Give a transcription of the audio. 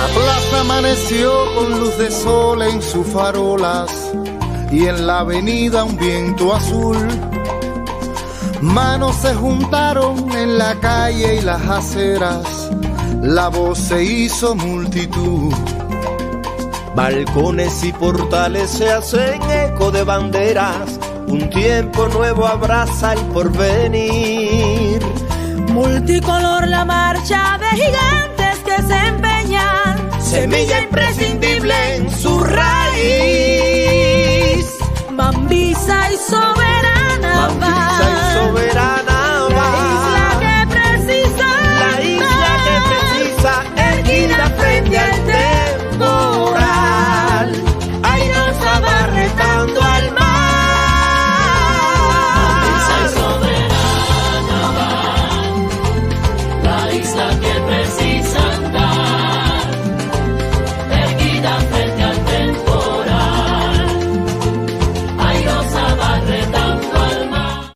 La plaza amaneció con luz de sol en sus farolas y en la avenida un viento azul. Manos se juntaron en la calle y las aceras, la voz se hizo multitud. Balcones y portales se hacen eco de banderas, un tiempo nuevo abraza el porvenir. Multicolor la marcha de gigantes que se empeñan, semilla imprescindible en su raíz. Mambisa y soberanía